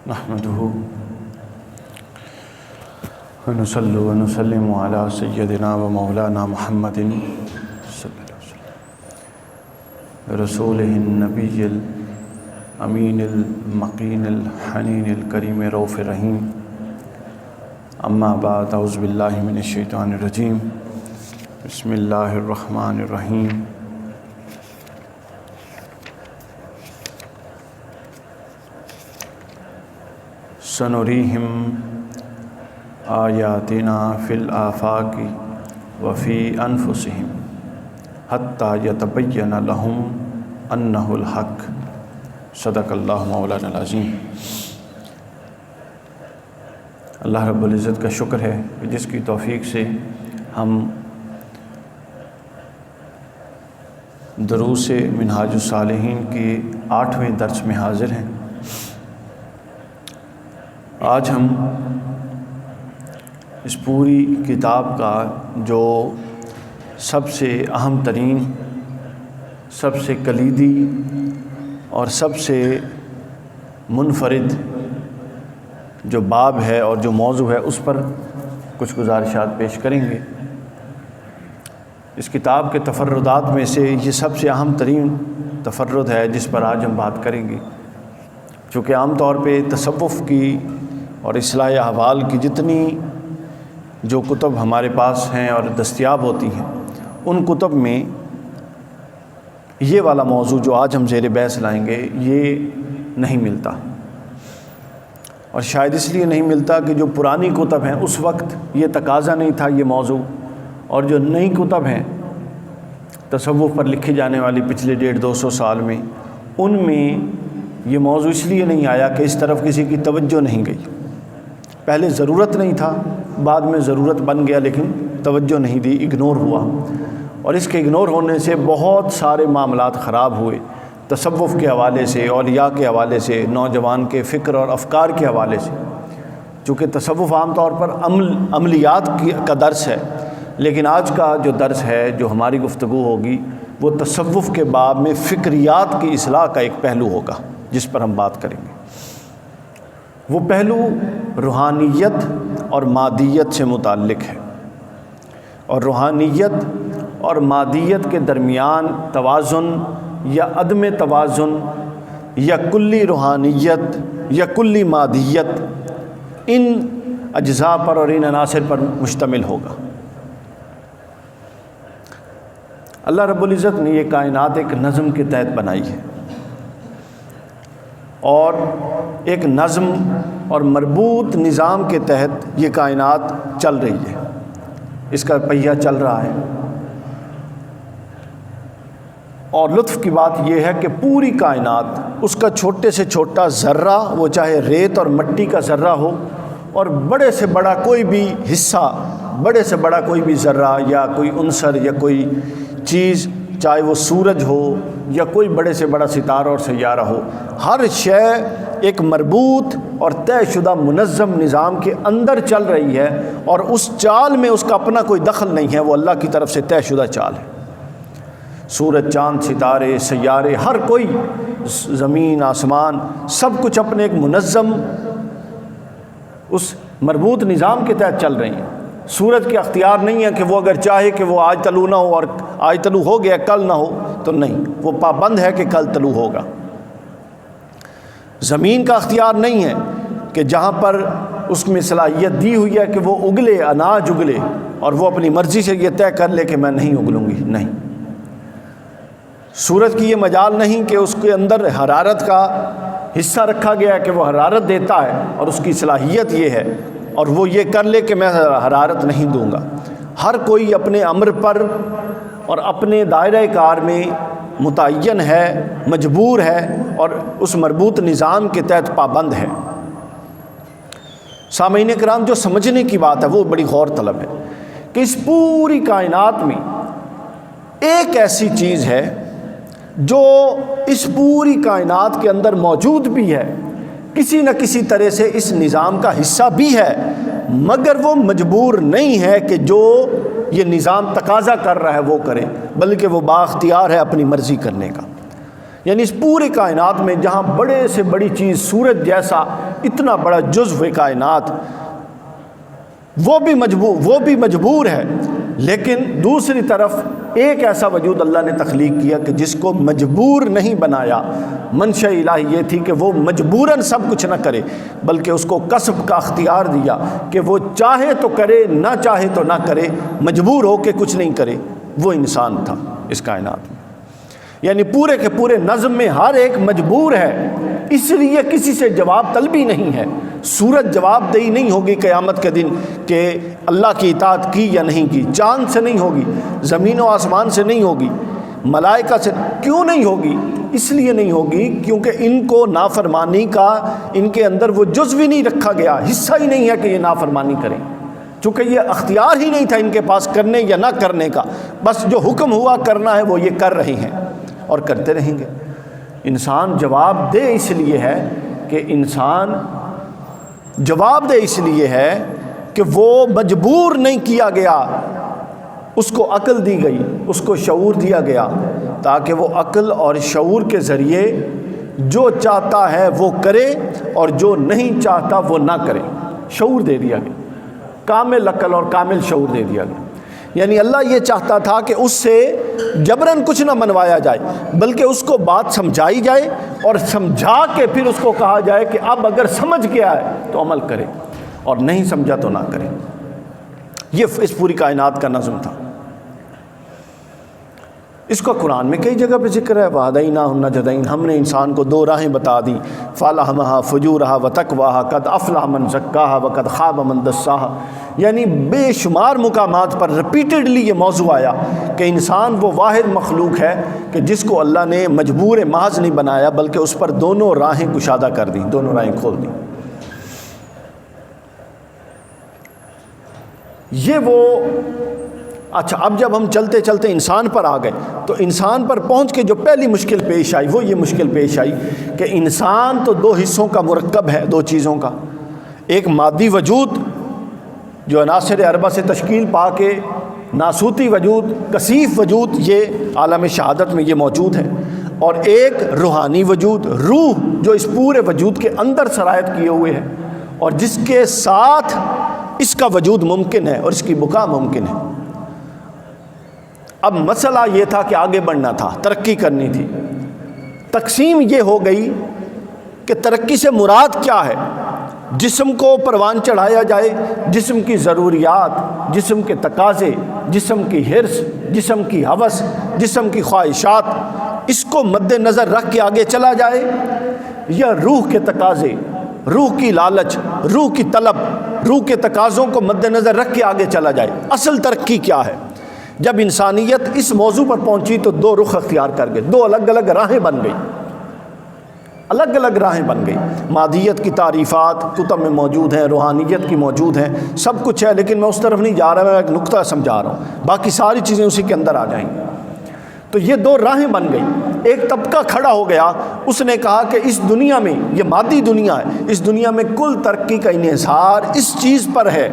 نحمده ونصلي ونسلم على سيدنا ومولانا محمد صلی اللہ علیہ وسلم رسوله النبی الامین المقین الحنین الکریم رؤوف رحیم اما بعد اعوذ باللہ من الشیطان الرجیم بسم اللہ الرحمن الرحیم سنریہم آیاتنا فی الآفاق وفی انفسہم حتی یتبین لہم انہ الحق صدق اللہ مولانا العظیم۔ اللہ رب العزت کا شکر ہے کہ جس کی توفیق سے ہم دروس منہاج الصالحین کی 8ویں درس میں حاضر ہیں۔ آج ہم اس پوری کتاب کا جو سب سے اہم ترین، سب سے کلیدی اور سب سے منفرد جو باب ہے اور جو موضوع ہے اس پر کچھ گزارشات پیش کریں گے۔ اس کتاب کے تفردات میں سے یہ سب سے اہم ترین تفرد ہے جس پر آج ہم بات کریں گے، چونکہ عام طور پہ تصوف کی اور اصلاح احوال کی جتنی جو کتب ہمارے پاس ہیں اور دستیاب ہوتی ہیں، ان کتب میں یہ والا موضوع جو آج ہم زیر بحث لائیں گے یہ نہیں ملتا، اور شاید اس لیے نہیں ملتا کہ جو پرانی کتب ہیں اس وقت یہ تقاضا نہیں تھا یہ موضوع، اور جو نئی کتب ہیں تصوف پر لکھی جانے والی پچھلے 150-200 سال میں، ان میں یہ موضوع اس لیے نہیں آیا کہ اس طرف کسی کی توجہ نہیں گئی۔ پہلے ضرورت نہیں تھا، بعد میں ضرورت بن گیا، لیکن توجہ نہیں دی، اگنور ہوا، اور اس کے اگنور ہونے سے بہت سارے معاملات خراب ہوئے، تصوف کے حوالے سے، اولیاء کے حوالے سے، نوجوان کے فکر اور افکار کے حوالے سے۔ چونکہ تصوف عام طور پر عملیات کا درس ہے، لیکن آج کا جو درس ہے، جو ہماری گفتگو ہوگی، وہ تصوف کے باب میں فکریات کی اصلاح کا ایک پہلو ہوگا جس پر ہم بات کریں گے۔ وہ پہلو روحانیت اور مادیت سے متعلق ہے، اور روحانیت اور مادیت کے درمیان توازن یا عدم توازن یا کلی روحانیت یا کلی مادیت، ان اجزاء پر اور ان عناصر پر مشتمل ہوگا۔ اللہ رب العزت نے یہ کائنات ایک نظم کے تحت بنائی ہے، اور ایک نظم اور مربوط نظام کے تحت یہ کائنات چل رہی ہے، اس کا پہیہ چل رہا ہے۔ اور لطف کی بات یہ ہے کہ پوری کائنات، اس کا چھوٹے سے چھوٹا ذرہ، وہ چاہے ریت اور مٹی کا ذرہ ہو، اور بڑے سے بڑا کوئی بھی حصہ، بڑے سے بڑا کوئی بھی ذرہ یا کوئی عنصر یا کوئی چیز، چاہے وہ سورج ہو یا کوئی بڑے سے بڑا ستارہ اور سیارہ ہو، ہر شے ایک مربوط اور طے شدہ منظم نظام کے اندر چل رہی ہے، اور اس چال میں اس کا اپنا کوئی دخل نہیں ہے، وہ اللہ کی طرف سے طے شدہ چال ہے۔ سورج، چاند، ستارے، سیارے، ہر کوئی، زمین، آسمان، سب کچھ اپنے ایک منظم اس مربوط نظام کے تحت چل رہی ہیں۔ سورج کے اختیار نہیں ہے کہ وہ اگر چاہے کہ وہ آج طلوع نہ ہو، اور آج طلوع ہو گیا کل نہ ہو، تو نہیں، وہ پابند ہے کہ کل طلوع ہوگا۔ زمین کا اختیار نہیں ہے کہ جہاں پر اس میں صلاحیت دی ہوئی ہے کہ وہ اگلے، اناج اگلے، اور وہ اپنی مرضی سے یہ طے کر لے کہ میں نہیں اگلوں گی، نہیں۔ سورج کی یہ مجال نہیں کہ اس کے اندر حرارت کا حصہ رکھا گیا ہے کہ وہ حرارت دیتا ہے، اور اس کی صلاحیت یہ ہے، اور وہ یہ کر لے کہ میں حرارت نہیں دوں گا۔ ہر کوئی اپنے امر پر اور اپنے دائرہ کار میں متعین ہے، مجبور ہے، اور اس مربوط نظام کے تحت پابند ہے۔ سامعین کرام، جو سمجھنے کی بات ہے وہ بڑی غور طلب ہے کہ اس پوری کائنات میں ایک ایسی چیز ہے جو اس پوری کائنات کے اندر موجود بھی ہے، کسی نہ کسی طرح سے اس نظام کا حصہ بھی ہے، مگر وہ مجبور نہیں ہے کہ جو یہ نظام تقاضا کر رہا ہے وہ کرے، بلکہ وہ بااختیار ہے اپنی مرضی کرنے کا۔ یعنی اس پورے کائنات میں جہاں بڑے سے بڑی چیز سورج جیسا اتنا بڑا جزو کائنات وہ بھی مجبور ہے، لیکن دوسری طرف ایک ایسا وجود اللہ نے تخلیق کیا کہ جس کو مجبور نہیں بنایا۔ منشا الہی یہ تھی کہ وہ مجبوراً سب کچھ نہ کرے، بلکہ اس کو کسب کا اختیار دیا کہ وہ چاہے تو کرے، نہ چاہے تو نہ کرے، مجبور ہو کے کچھ نہیں کرے۔ وہ انسان تھا اس کائنات میں، یعنی پورے کے پورے نظم میں ہر ایک مجبور ہے، اس لیے کسی سے جواب طلبی نہیں ہے۔ سورج جواب دہی نہیں ہوگی قیامت کے دن کہ اللہ کی اطاعت کی یا نہیں کی، چاند سے نہیں ہوگی، زمین و آسمان سے نہیں ہوگی، ملائکہ سے کیوں نہیں ہوگی؟ اس لیے نہیں ہوگی کیونکہ ان کو نافرمانی کا ان کے اندر وہ جزو ہی نہیں رکھا گیا، حصہ ہی نہیں ہے کہ یہ نافرمانی کریں، چونکہ یہ اختیار ہی نہیں تھا ان کے پاس کرنے یا نہ کرنے کا، بس جو حکم ہوا کرنا ہے وہ یہ کر رہے ہیں اور کرتے رہیں گے۔ انسان جواب دے اس لیے ہے کہ وہ مجبور نہیں کیا گیا، اس کو عقل دی گئی، اس کو شعور دیا گیا تاکہ وہ عقل اور شعور کے ذریعے جو چاہتا ہے وہ کرے اور جو نہیں چاہتا وہ نہ کرے۔ شعور دے دیا گیا، کامل عقل اور کامل شعور دے دیا گیا۔ یعنی اللہ یہ چاہتا تھا کہ اس سے جبراً کچھ نہ منوایا جائے، بلکہ اس کو بات سمجھائی جائے اور سمجھا کے پھر اس کو کہا جائے کہ اب اگر سمجھ گیا ہے تو عمل کرے اور نہیں سمجھا تو نہ کرے۔ یہ اس پوری کائنات کا نظم تھا۔ اس کا قرآن میں کئی جگہ پہ ذکر ہے، وَهَدَيْنَاهُ النَّجْدَيْنِ، ہم نے انسان کو دو راہیں بتا دی، فَأَلْهَمَهَا فُجُورَهَا وَتَقْوَاهَا قَدْ أَفْلَحَ مَنْ زَكَّاهَا وَقَدْ خَابَ مَنْ دَسَّاهَا۔ یعنی بے شمار مقامات پر ریپیٹڈلی یہ موضوع آیا کہ انسان وہ واحد مخلوق ہے کہ جس کو اللہ نے مجبور محض نہیں بنایا، بلکہ اس پر دونوں راہیں کشادہ کر دیں، دونوں راہیں کھول دیں۔ یہ وہ اچھا، اب جب ہم چلتے چلتے انسان پر آ گئے تو انسان پر پہنچ کے جو پہلی مشکل پیش آئی وہ یہ مشکل پیش آئی کہ انسان تو دو حصوں کا مرکب ہے، دو چیزوں کا، ایک مادی وجود جو عناصر اربع سے تشکیل پا کے ناسوتی وجود، کثیف وجود، یہ عالم شہادت میں یہ موجود ہے، اور ایک روحانی وجود، روح، جو اس پورے وجود کے اندر سرایت کیے ہوئے ہے اور جس کے ساتھ اس کا وجود ممکن ہے اور اس کی بقا ممکن ہے۔ اب مسئلہ یہ تھا کہ آگے بڑھنا تھا، ترقی کرنی تھی۔ تقسیم یہ ہو گئی کہ ترقی سے مراد کیا ہے؟ جسم کو پروان چڑھایا جائے، جسم کی ضروریات، جسم کے تقاضے، جسم کی حرص، جسم کی ہوس، جسم کی خواہشات، اس کو مد نظر رکھ کے آگے چلا جائے، یا روح کے تقاضے، روح کی لالچ، روح کی طلب، روح کے تقاضوں کو مد نظر رکھ کے آگے چلا جائے۔ اصل ترقی کیا ہے؟ جب انسانیت اس موضوع پر پہنچی تو دو رخ اختیار کر گئے، دو الگ الگ راہیں بن گئی، الگ الگ راہیں بن گئی۔ مادیت کی تعریفات کتب میں موجود ہیں، روحانیت کی موجود ہیں، سب کچھ ہے، لیکن میں اس طرف نہیں جا رہا، میں ایک نقطہ سمجھا رہا ہوں، باقی ساری چیزیں اسی کے اندر آ جائیں گی۔ تو یہ دو راہیں بن گئی۔ ایک طبقہ کھڑا ہو گیا، اس نے کہا کہ اس دنیا میں، یہ مادی دنیا ہے، اس دنیا میں کل ترقی کا انحصار اس چیز پر ہے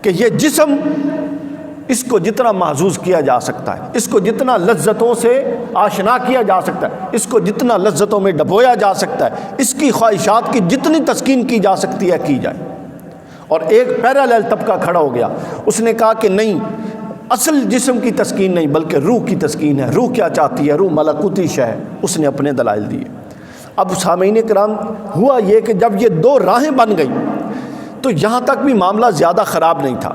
کہ یہ جسم، اس کو جتنا محظوظ کیا جا سکتا ہے، اس کو جتنا لذتوں سے آشنا کیا جا سکتا ہے، اس کو جتنا لذتوں میں ڈبویا جا سکتا ہے، اس کی خواہشات کی جتنی تسکین کی جا سکتی ہے کی جائے۔ اور ایک پیرالیل طبقہ کھڑا ہو گیا، اس نے کہا کہ نہیں، اصل جسم کی تسکین نہیں بلکہ روح کی تسکین ہے۔ روح کیا چاہتی ہے؟ روح ملکوتی شے ہے۔ اس نے اپنے دلائل دیے۔ اب سامعین کرام، ہوا یہ کہ جب یہ دو راہیں بن گئی تو یہاں تک بھی معاملہ زیادہ خراب نہیں تھا،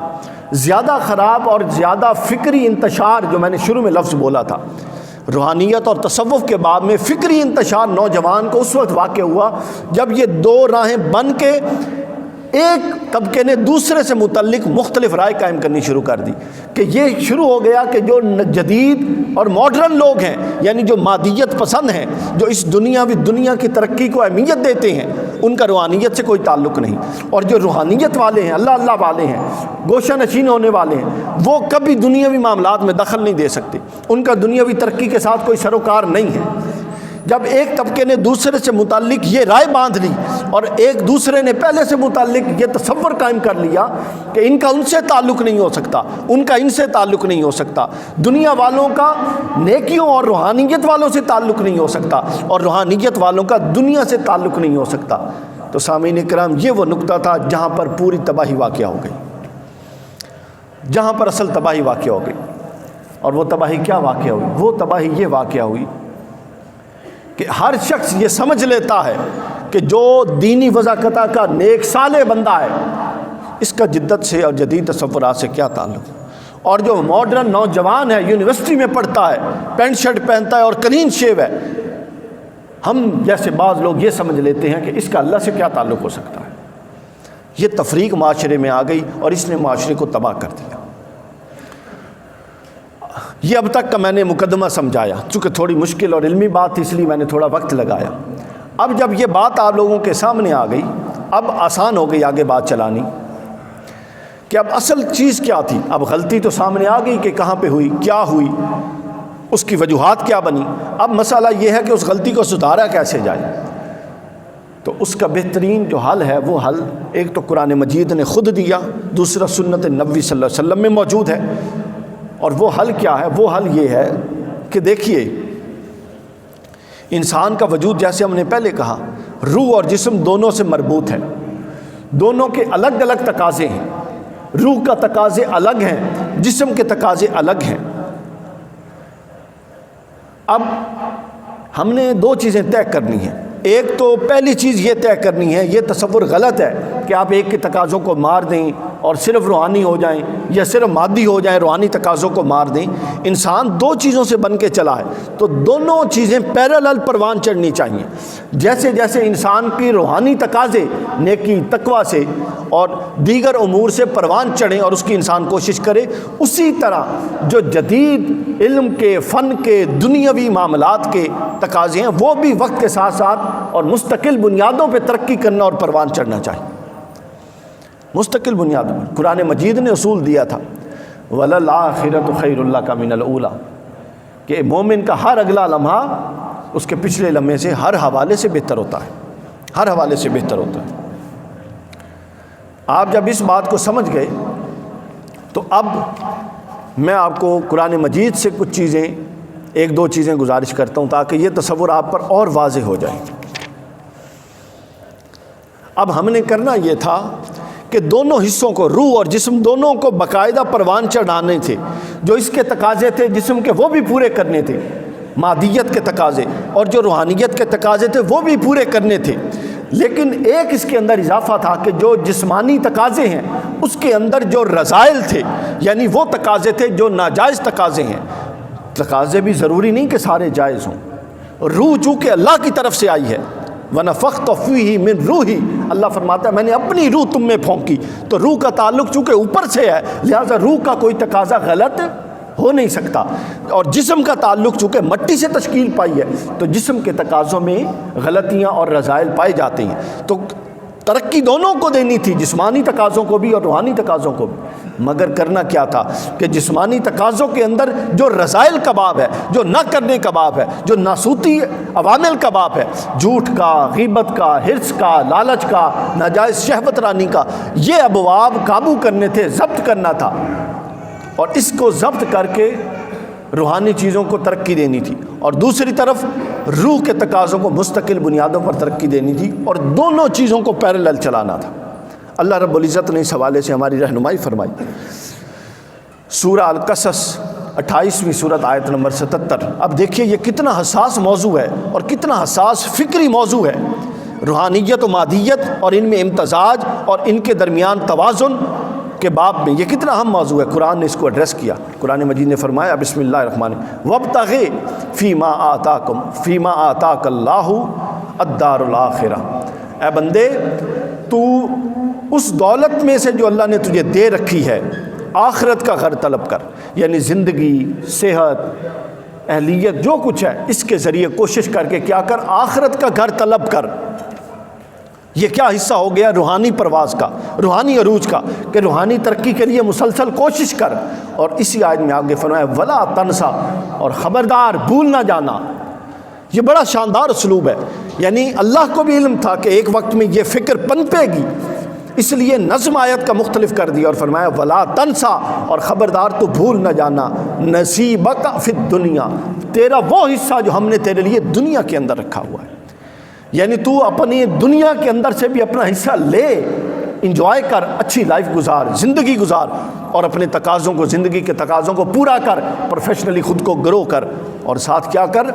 زیادہ خراب اور زیادہ فکری انتشار، جو میں نے شروع میں لفظ بولا تھا، روحانیت اور تصوف کے بعد میں فکری انتشار نوجوان کو اس وقت واقع ہوا جب یہ دو راہیں بن کے ایک طبقے نے دوسرے سے متعلق مختلف رائے قائم کرنی شروع کر دی، کہ یہ شروع ہو گیا کہ جو جدید اور ماڈرن لوگ ہیں، یعنی جو مادیت پسند ہیں، جو اس دنیا کی ترقی کو اہمیت دیتے ہیں، ان کا روحانیت سے کوئی تعلق نہیں، اور جو روحانیت والے ہیں، اللہ والے ہیں، گوشہ نشین ہونے والے ہیں، وہ کبھی دنیاوی معاملات میں دخل نہیں دے سکتے، ان کا دنیاوی ترقی کے ساتھ کوئی سروکار نہیں ہے۔ جب ایک طبقے نے دوسرے سے متعلق یہ رائے باندھ لی اور ایک دوسرے نے پہلے سے متعلق یہ تصور قائم کر لیا کہ ان کا ان سے تعلق نہیں ہو سکتا، ان کا ان سے تعلق نہیں ہو سکتا، دنیا والوں کا نیکیوں اور روحانیت والوں سے تعلق نہیں ہو سکتا، اور روحانیت والوں کا دنیا سے تعلق نہیں ہو سکتا، تو سامعین کرام یہ وہ نقطہ تھا جہاں پر پوری تباہی واقع ہو گئی، جہاں پر اصل تباہی واقع ہو گئی۔ اور وہ تباہی کیا واقع ہوئی؟ وہ تباہی یہ واقع ہوئی کہ ہر شخص یہ سمجھ لیتا ہے کہ جو دینی وضاقتہ کا نیک صالح بندہ ہے اس کا جدت سے اور جدید تصورات سے کیا تعلق، اور جو ماڈرن نوجوان ہے یونیورسٹی میں پڑھتا ہے، پینٹ شرٹ پہنتا ہے اور کلین شیو ہے، ہم جیسے بعض لوگ یہ سمجھ لیتے ہیں کہ اس کا اللہ سے کیا تعلق ہو سکتا ہے۔ یہ تفریق معاشرے میں آ گئی اور اس نے معاشرے کو تباہ کر دیا۔ یہ اب تک کا میں نے مقدمہ سمجھایا، چونکہ تھوڑی مشکل اور علمی بات تھی اس لیے میں نے تھوڑا وقت لگایا۔ اب جب یہ بات آپ لوگوں کے سامنے آ گئی، اب آسان ہو گئی آگے بات چلانی کہ اب اصل چیز کیا تھی۔ اب غلطی تو سامنے آ گئی کہ کہاں پہ ہوئی، کیا ہوئی، اس کی وجوہات کیا بنی۔ اب مسئلہ یہ ہے کہ اس غلطی کو سدھارا کیسے جائے۔ تو اس کا بہترین جو حل ہے وہ حل ایک تو قرآن مجید نے خود دیا، دوسرا سنت نبوی صلی اللہ علیہ وسلم میں موجود ہے۔ اور وہ حل کیا ہے؟ وہ حل یہ ہے کہ دیکھیے انسان کا وجود جیسے ہم نے پہلے کہا روح اور جسم دونوں سے مربوط ہے، دونوں کے الگ الگ تقاضے ہیں، روح کا تقاضے الگ ہیں، جسم کے تقاضے الگ ہیں۔ اب ہم نے دو چیزیں طے کرنی ہیں۔ ایک تو پہلی چیز یہ طے کرنی ہے، یہ تصور غلط ہے کہ آپ ایک کے تقاضوں کو مار دیں اور صرف روحانی ہو جائیں یا صرف مادی ہو جائیں، روحانی تقاضوں کو مار دیں۔ انسان دو چیزوں سے بن کے چلا ہے تو دونوں چیزیں پیرالل پروان چڑھنی چاہیے۔ جیسے جیسے انسان کی روحانی تقاضے نیکی تقوی سے اور دیگر امور سے پروان چڑھیں اور اس کی انسان کوشش کرے، اسی طرح جو جدید علم کے، فن کے، دنیاوی معاملات کے تقاضے ہیں وہ بھی وقت کے ساتھ ساتھ اور مستقل بنیادوں پہ ترقی کرنا اور پروان چڑھنا چاہیے۔ مستقل بنیادوں پر قرآن مجید نے اصول دیا تھا وَلَلْآخِرَةُ خَيْرٌ لَكَ مِنَ الْأُولَىٰ، کہ مومن کا ہر اگلا لمحہ اس کے پچھلے لمحے سے ہر حوالے سے بہتر ہوتا ہے، ہر حوالے سے بہتر ہوتا ہے۔ آپ جب اس بات کو سمجھ گئے تو اب میں آپ کو قرآن مجید سے کچھ چیزیں، ایک دو چیزیں گزارش کرتا ہوں تاکہ یہ تصور آپ پر اور واضح ہو جائے۔ اب ہم نے کرنا یہ تھا کہ دونوں حصوں کو، روح اور جسم دونوں کو باقاعدہ پروان چڑھانے تھے۔ جو اس کے تقاضے تھے جسم کے وہ بھی پورے کرنے تھے، مادیت کے تقاضے، اور جو روحانیت کے تقاضے تھے وہ بھی پورے کرنے تھے۔ لیکن ایک اس کے اندر اضافہ تھا کہ جو جسمانی تقاضے ہیں اس کے اندر جو رذائل تھے، یعنی وہ تقاضے تھے جو ناجائز تقاضے ہیں۔ تقاضے بھی ضروری نہیں کہ سارے جائز ہوں۔ روح چونکہ اللہ کی طرف سے آئی ہے، وَنَفَخْتُ فِيهِ مِن رُوحِي، اللہ فرماتا ہے میں نے اپنی روح تم میں پھونکی، تو روح کا تعلق چونکہ اوپر سے ہے لہذا روح کا کوئی تقاضا غلط ہو نہیں سکتا، اور جسم کا تعلق چونکہ مٹی سے تشکیل پائی ہے تو جسم کے تقاضوں میں غلطیاں اور رذائل پائے جاتے ہیں۔ تو ترقی دونوں کو دینی تھی، جسمانی تقاضوں کو بھی اور روحانی تقاضوں کو بھی، مگر کرنا کیا تھا کہ جسمانی تقاضوں کے اندر جو رذائل کا باب ہے، جو نہ کرنے کا باب ہے، جو ناسوتی عوامل کا باب ہے، جھوٹ کا، غیبت کا، حرص کا، لالچ کا، ناجائز شہوت رانی کا، یہ ابواب قابو کرنے تھے، ضبط کرنا تھا، اور اس کو ضبط کر کے روحانی چیزوں کو ترقی دینی تھی، اور دوسری طرف روح کے تقاضوں کو مستقل بنیادوں پر ترقی دینی تھی، اور دونوں چیزوں کو پیرالل چلانا تھا۔ اللہ رب العزت نے اس حوالے سے ہماری رہنمائی فرمائی۔ سورہ القصص 28ویں سورت آیت نمبر 77۔ اب دیکھیے یہ کتنا حساس موضوع ہے اور کتنا حساس فکری موضوع ہے، روحانیت و مادیت اور ان میں امتزاج اور ان کے درمیان توازن کے باب میں یہ کتنا اہم موضوع ہے۔ قرآن نے اس کو ایڈریس کیا۔ قرآن مجید نے فرمایا بسم اللہ الرحمن الرحیم وَابْتَغِ فِيمَا آتَاكَ اللَّهُ الدَّارُ الْآخِرَةَ، اے بندے تو اس دولت میں سے جو اللہ نے تجھے دے رکھی ہے آخرت کا گھر طلب کر، یعنی زندگی، صحت، اہلیت، جو کچھ ہے اس کے ذریعے کوشش کر کے کیا کر، آخرت کا گھر طلب کر۔ یہ کیا حصہ ہو گیا روحانی پرواز کا، روحانی عروج کا، کہ روحانی ترقی کے لیے مسلسل کوشش کر۔ اور اسی آیت میں آگے فرمایا وَلَا تَنْسَا، اور خبردار بھول نہ جانا، یہ بڑا شاندار اسلوب ہے، یعنی اللہ کو بھی علم تھا کہ ایک وقت میں یہ فکر پنپے گی، اس لیے نظم آیت کا مختلف کر دیا اور فرمایا ولا تنسا، اور خبردار تو بھول نہ جانا نصیبک فی الدنیا، تیرا وہ حصہ جو ہم نے تیرے لیے دنیا کے اندر رکھا ہوا ہے، یعنی تو اپنی دنیا کے اندر سے بھی اپنا حصہ لے، انجوائے کر، اچھی لائف گزار، زندگی گزار، اور اپنے تقاضوں کو، زندگی کے تقاضوں کو پورا کر، پروفیشنلی خود کو گرو کر، اور ساتھ کیا کر،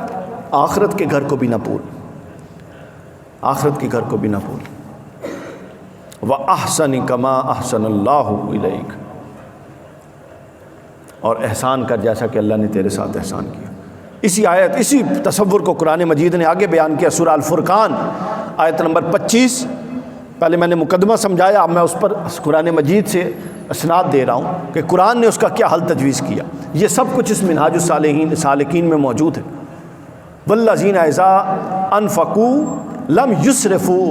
آخرت کے گھر کو بھی نہ بھول، آخرت کے گھر کو بھی نہ بھول۔ وَأَحْسَنِ كَمَا أَحْسَنَ اللَّهُ إِلَيْكَ، اور احسان کر جیسا کہ اللہ نے تیرے ساتھ احسان کیا۔ اسی آیت، اسی تصور کو قرآن مجید نے آگے بیان کیا سورہ الفرقان آیت نمبر 25۔ پہلے میں نے مقدمہ سمجھایا، اب میں اس پر قرآن مجید سے اسناد دے رہا ہوں کہ قرآن نے اس کا کیا حل تجویز کیا۔ یہ سب کچھ اس منہاج الصالحین سالکین میں موجود ہے۔ والذین اذا انفقوا لم یسرفوا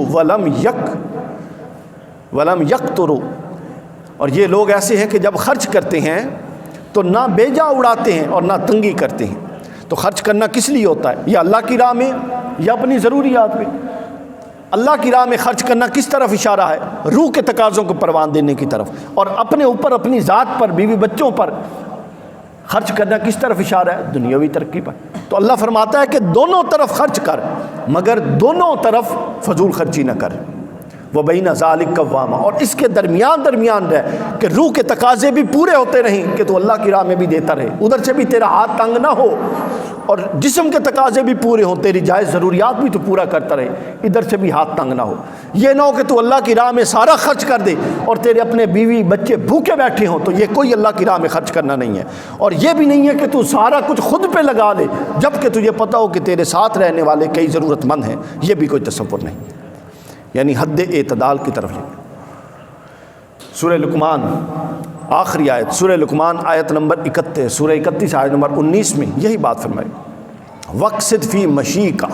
ولم یقتروا، اور یہ لوگ ایسے ہیں کہ جب خرچ کرتے ہیں تو نہ بیجا اڑاتے ہیں اور نہ تنگی کرتے ہیں۔ تو خرچ کرنا کس لیے ہوتا ہے؟ یا اللہ کی راہ میں یا اپنی ضروریات میں۔ اللہ کی راہ میں خرچ کرنا کس طرف اشارہ ہے؟ روح کے تقاضوں کو پروان دینے کی طرف، اور اپنے اوپر، اپنی ذات پر، بیوی بچوں پر خرچ کرنا کس طرف اشارہ ہے؟ دنیاوی ترقی پر۔ تو اللہ فرماتا ہے کہ دونوں طرف خرچ کر، مگر دونوں طرف فضول خرچی نہ کر۔ وَبَيْنَ ذَلِكَ قَوَّامًا، اور اس کے درمیان رہ کہ روح کے تقاضے بھی پورے ہوتے رہیں کہ تو اللہ کی راہ میں بھی دیتا رہے، ادھر سے بھی تیرا ہاتھ تنگ نہ ہو، اور جسم کے تقاضے بھی پورے ہوں، تیری جائز ضروریات بھی تو پورا کرتا رہے، ادھر سے بھی ہاتھ تنگ نہ ہو۔ یہ نہ ہو کہ تو اللہ کی راہ میں سارا خرچ کر دے اور تیرے اپنے بیوی بچے بھوکے بیٹھے ہوں، تو یہ کوئی اللہ کی راہ میں خرچ کرنا نہیں ہے۔ اور یہ بھی نہیں ہے کہ تو سارا کچھ خود پہ لگا لے جب کہ تجھے پتہ ہو کہ تیرے ساتھ رہنے والے کئی ضرورت مند ہیں، یہ بھی کوئی تصور نہیں، یعنی حد اعتدال کی طرف لے۔ سورہ لقمان آخری آیت، سورہ لقمان آیت نمبر 31، سورہ 31 آیت نمبر 19 میں یہی بات فرمائی، وقصد فی مشیکا،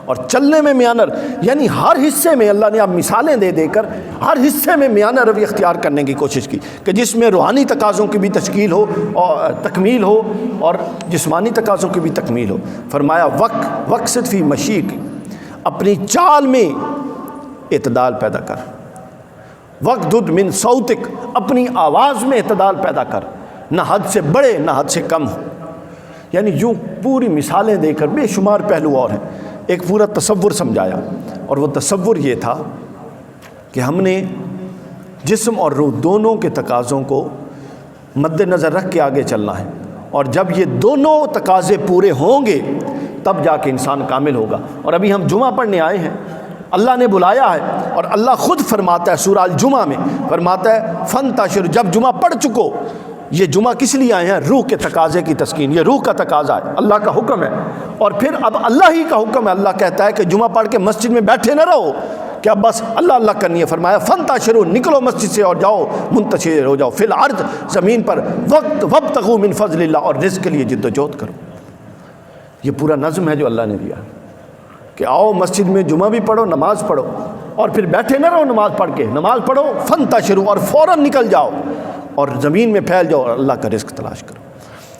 اور چلنے میں میانہ، یعنی ہر حصے میں اللہ نے اب مثالیں دے کر ہر حصے میں میانہ روی اختیار کرنے کی کوشش کی کہ جس میں روحانی تقاضوں کی بھی تشکیل ہو اور تکمیل ہو، اور جسمانی تقاضوں کی بھی تکمیل ہو۔ فرمایا وقصد فی مشیک، اپنی چال میں اعتدال پیدا کر، وَغْضُضْ مِنْ صَوْتِكَ، اپنی آواز میں اعتدال پیدا کر، نہ حد سے بڑے نہ حد سے کم ہو۔ یعنی یوں پوری مثالیں دے کر بے شمار پہلو اور ہیں، ایک پورا تصور سمجھایا، اور وہ تصور یہ تھا کہ ہم نے جسم اور روح دونوں کے تقاضوں کو مد نظر رکھ کے آگے چلنا ہے، اور جب یہ دونوں تقاضے پورے ہوں گے تب جا کے انسان کامل ہوگا۔ اور ابھی ہم جمعہ پڑھنے آئے ہیں، اللہ نے بلایا ہے، اور اللہ خود فرماتا ہے سورہ الجمعہ میں، فرماتا ہے فَانْتَشِرُوا، جب جمعہ پڑھ چکو، یہ جمعہ کس لیے آئے ہیں؟ روح کے تقاضے کی تسکین، یہ روح کا تقاضا ہے، اللہ کا حکم ہے، اور پھر اب اللہ ہی کا حکم ہے۔ اللہ کہتا ہے کہ جمعہ پڑھ کے مسجد میں بیٹھے نہ رہو کہ اب بس اللہ اللہ کرنی ہے، فرمایا فَانْتَشِرُوا، نکلو مسجد سے اور جاؤ منتشر ہو جاؤ، فی الارض، زمین پر، وَابْتَغُوا مِنْ فَضْلِ اللَّهِ، اور رزق کے لیے جد و جہد کرو۔ یہ پورا نظم ہے جو اللہ نے دیا کہ آؤ مسجد میں جمعہ بھی پڑھو، نماز پڑھو، اور پھر بیٹھے نہ رہو نماز پڑھ کے، نماز پڑھو فَانْتَشِرُوا، اور فوراً نکل جاؤ اور زمین میں پھیل جاؤ اور اللہ کا رزق تلاش کرو۔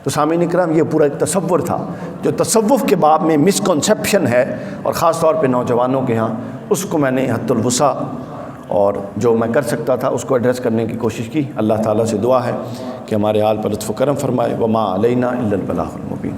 تو سامعین اکرام، یہ پورا ایک تصور تھا جو تصوف کے باب میں مسکنسیپشن ہے، اور خاص طور پہ نوجوانوں کے ہاں، اس کو میں نے حد الوسع اور جو میں کر سکتا تھا اس کو ایڈریس کرنے کی کوشش کی۔ اللہ تعالیٰ سے دعا ہے کہ ہمارے حال پر لطف و کرم فرمائے۔ وما علینا الا البلاغ المبین۔